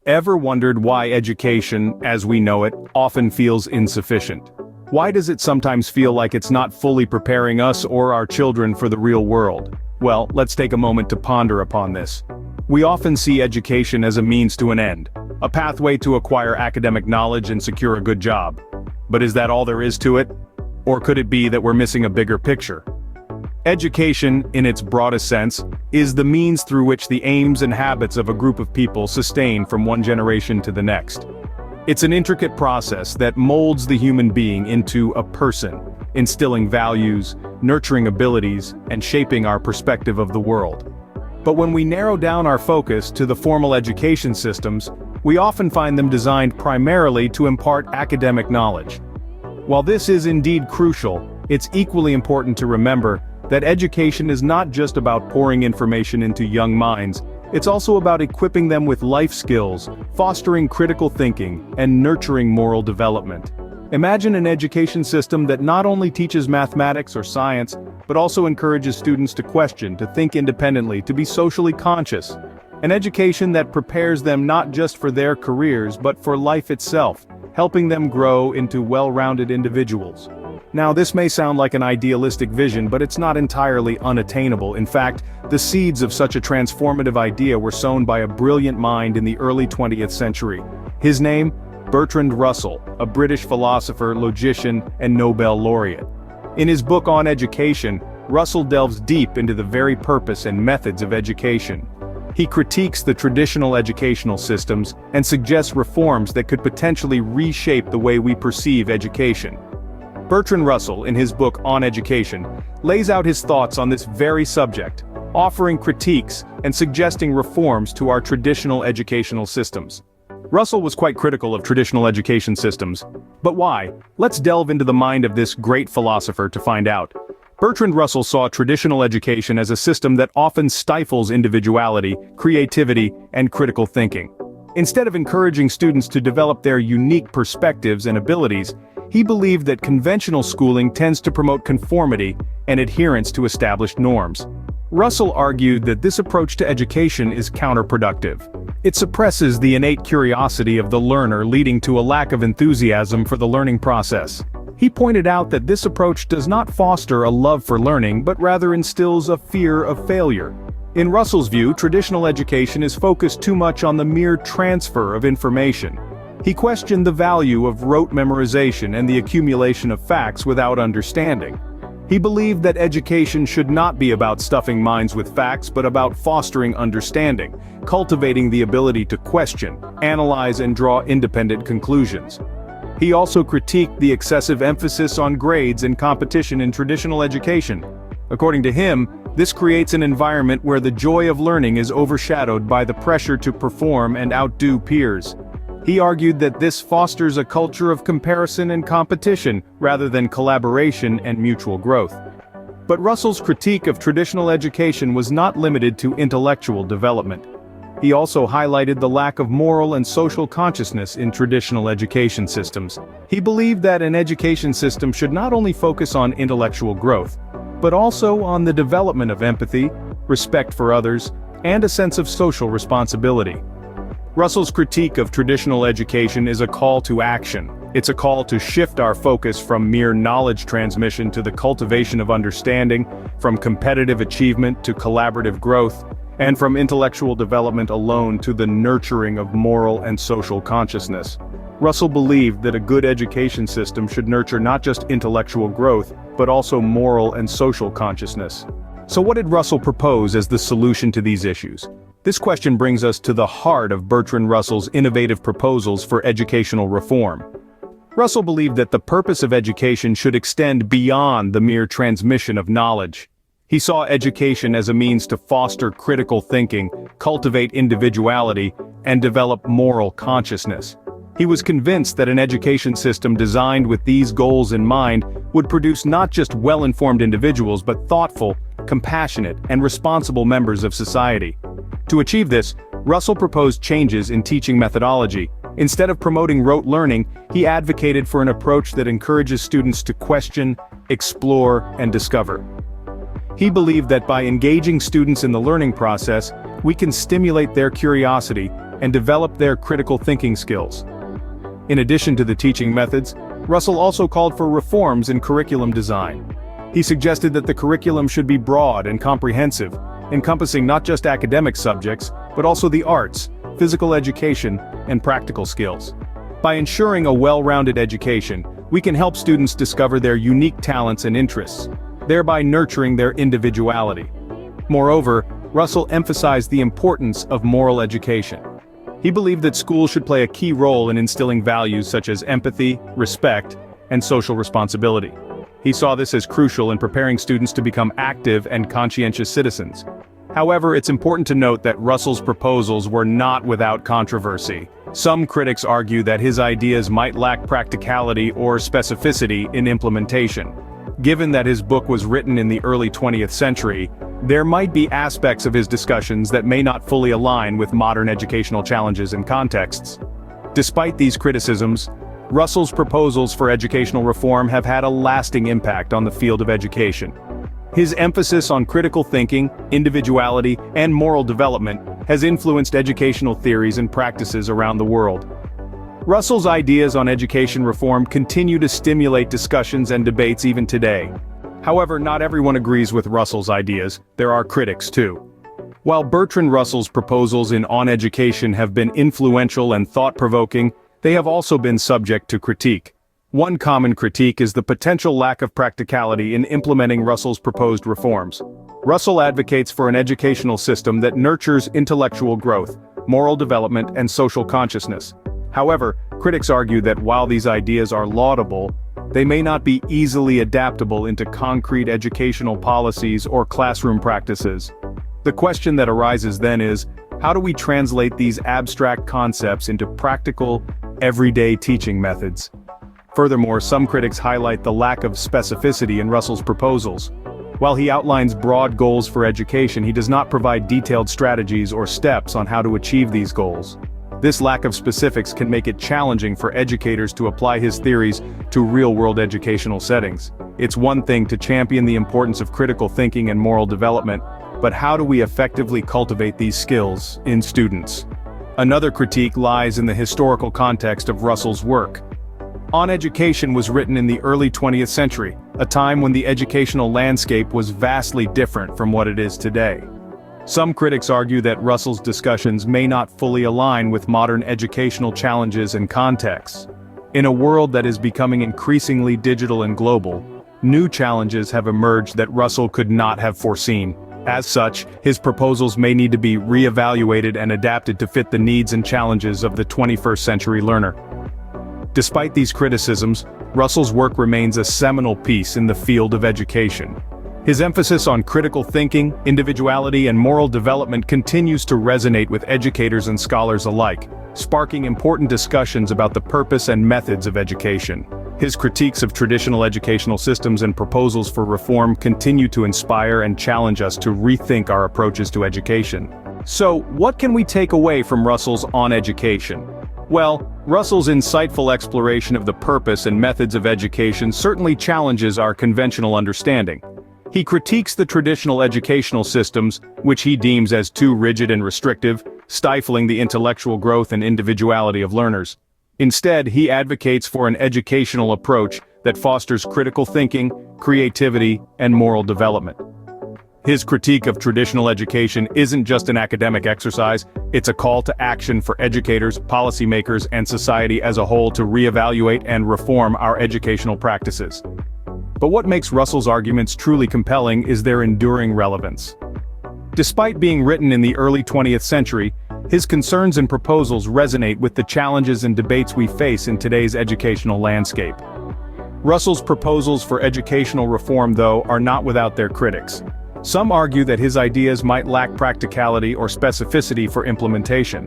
Ever wondered why education, as we know it, often feels insufficient? Why does it sometimes feel like it's not fully preparing us or our children for the real world? Well, let's take a moment to ponder upon this. We often see education as a means to an end, a pathway to acquire academic knowledge and secure a good job. But is that all there is to it? Or could it be that we're missing a bigger picture? Education, in its broadest sense, is the means through which the aims and habits of a group of people sustain from one generation to the next. It's an intricate process that molds the human being into a person, instilling values, nurturing abilities, and shaping our perspective of the world. But when we narrow down our focus to the formal education systems, we often find them designed primarily to impart academic knowledge. While this is indeed crucial, it's equally important to remember that education is not just about pouring information into young minds, it's also about equipping them with life skills, fostering critical thinking, and nurturing moral development. Imagine an education system that not only teaches mathematics or science, but also encourages students to question, to think independently, to be socially conscious. An education that prepares them not just for their careers, but for life itself, helping them grow into well-rounded individuals. Now, this may sound like an idealistic vision, but it's not entirely unattainable. In fact, the seeds of such a transformative idea were sown by a brilliant mind in the early 20th century. His name? Bertrand Russell, a British philosopher, logician, and Nobel laureate. In his book on education, Russell delves deep into the very purpose and methods of education. He critiques the traditional educational systems and suggests reforms that could potentially reshape the way we perceive education. Bertrand Russell, in his book On Education, lays out his thoughts on this very subject, offering critiques and suggesting reforms to our traditional educational systems. Russell was quite critical of traditional education systems. But why? Let's delve into the mind of this great philosopher to find out. Bertrand Russell saw traditional education as a system that often stifles individuality, creativity, and critical thinking. Instead of encouraging students to develop their unique perspectives and abilities, he believed that conventional schooling tends to promote conformity and adherence to established norms. Russell argued that this approach to education is counterproductive. It suppresses the innate curiosity of the learner, leading to a lack of enthusiasm for the learning process. He pointed out that this approach does not foster a love for learning, but rather instills a fear of failure. In Russell's view, traditional education is focused too much on the mere transfer of information. He questioned the value of rote memorization and the accumulation of facts without understanding. He believed that education should not be about stuffing minds with facts, but about fostering understanding, cultivating the ability to question, analyze, and draw independent conclusions. He also critiqued the excessive emphasis on grades and competition in traditional education. According to him, this creates an environment where the joy of learning is overshadowed by the pressure to perform and outdo peers. He argued that this fosters a culture of comparison and competition, rather than collaboration and mutual growth. But Russell's critique of traditional education was not limited to intellectual development. He also highlighted the lack of moral and social consciousness in traditional education systems. He believed that an education system should not only focus on intellectual growth, but also on the development of empathy, respect for others, and a sense of social responsibility. Russell's critique of traditional education is a call to action. It's a call to shift our focus from mere knowledge transmission to the cultivation of understanding, from competitive achievement to collaborative growth, and from intellectual development alone to the nurturing of moral and social consciousness. Russell believed that a good education system should nurture not just intellectual growth, but also moral and social consciousness. So what did Russell propose as the solution to these issues? This question brings us to the heart of Bertrand Russell's innovative proposals for educational reform. Russell believed that the purpose of education should extend beyond the mere transmission of knowledge. He saw education as a means to foster critical thinking, cultivate individuality, and develop moral consciousness. He was convinced that an education system designed with these goals in mind would produce not just well-informed individuals but thoughtful, compassionate, and responsible members of society. To achieve this, Russell proposed changes in teaching methodology. Instead of promoting rote learning, he advocated for an approach that encourages students to question, explore, and discover. He believed that by engaging students in the learning process, we can stimulate their curiosity and develop their critical thinking skills. In addition to the teaching methods, Russell also called for reforms in curriculum design. He suggested that the curriculum should be broad and comprehensive, encompassing not just academic subjects, but also the arts, physical education, and practical skills. By ensuring a well-rounded education, we can help students discover their unique talents and interests, thereby nurturing their individuality. Moreover, Russell emphasized the importance of moral education. He believed that schools should play a key role in instilling values such as empathy, respect, and social responsibility. He saw this as crucial in preparing students to become active and conscientious citizens. However, it's important to note that Russell's proposals were not without controversy. Some critics argue that his ideas might lack practicality or specificity in implementation. Given that his book was written in the early 20th century, there might be aspects of his discussions that may not fully align with modern educational challenges and contexts. Despite these criticisms, Russell's proposals for educational reform have had a lasting impact on the field of education. His emphasis on critical thinking, individuality, and moral development has influenced educational theories and practices around the world. Russell's ideas on education reform continue to stimulate discussions and debates even today. However, not everyone agrees with Russell's ideas. There are critics too. While Bertrand Russell's proposals on education have been influential and thought-provoking, they have also been subject to critique. One common critique is the potential lack of practicality in implementing Russell's proposed reforms. Russell advocates for an educational system that nurtures intellectual growth, moral development, and social consciousness. However, critics argue that while these ideas are laudable, they may not be easily adaptable into concrete educational policies or classroom practices. The question that arises then is, how do we translate these abstract concepts into practical, everyday teaching methods? Furthermore, some critics highlight the lack of specificity in Russell's proposals. While he outlines broad goals for education, he does not provide detailed strategies or steps on how to achieve these goals. This lack of specifics can make it challenging for educators to apply his theories to real-world educational settings. It's one thing to champion the importance of critical thinking and moral development, but how do we effectively cultivate these skills in students? Another critique lies in the historical context of Russell's work. On Education was written in the early 20th century, a time when the educational landscape was vastly different from what it is today. Some critics argue that Russell's discussions may not fully align with modern educational challenges and contexts. In a world that is becoming increasingly digital and global, new challenges have emerged that Russell could not have foreseen. As such, his proposals may need to be re-evaluated and adapted to fit the needs and challenges of the 21st century learner. Despite these criticisms, Russell's work remains a seminal piece in the field of education. His emphasis on critical thinking, individuality, and moral development continues to resonate with educators and scholars alike, sparking important discussions about the purpose and methods of education. His critiques of traditional educational systems and proposals for reform continue to inspire and challenge us to rethink our approaches to education. So, what can we take away from Russell's On Education? Well, Russell's insightful exploration of the purpose and methods of education certainly challenges our conventional understanding. He critiques the traditional educational systems, which he deems as too rigid and restrictive, stifling the intellectual growth and individuality of learners. Instead, he advocates for an educational approach that fosters critical thinking, creativity, and moral development. His critique of traditional education isn't just an academic exercise, it's a call to action for educators, policymakers, and society as a whole to reevaluate and reform our educational practices. But what makes Russell's arguments truly compelling is their enduring relevance. Despite being written in the early 20th century, his concerns and proposals resonate with the challenges and debates we face in today's educational landscape. Russell's proposals for educational reform, though, are not without their critics. Some argue that his ideas might lack practicality or specificity for implementation.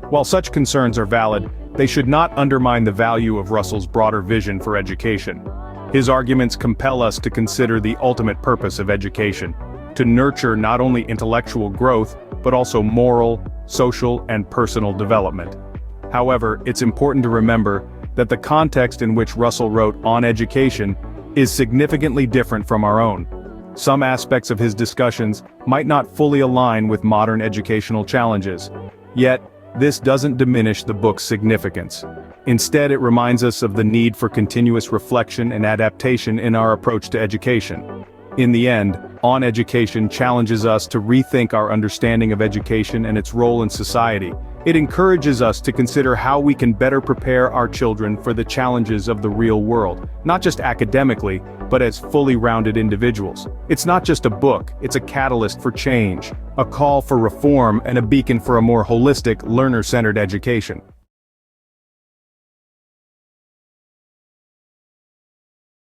While such concerns are valid, they should not undermine the value of Russell's broader vision for education. His arguments compel us to consider the ultimate purpose of education, to nurture not only intellectual growth, but also moral, social, and personal development. However, it's important to remember that the context in which Russell wrote On Education is significantly different from our own. Some aspects of his discussions might not fully align with modern educational challenges. Yet, this doesn't diminish the book's significance. Instead, it reminds us of the need for continuous reflection and adaptation in our approach to education. In the end, On Education challenges us to rethink our understanding of education and its role in society. It encourages us to consider how we can better prepare our children for the challenges of the real world, not just academically, but as fully rounded individuals. It's not just a book, it's a catalyst for change, a call for reform, and a beacon for a more holistic, learner-centered education.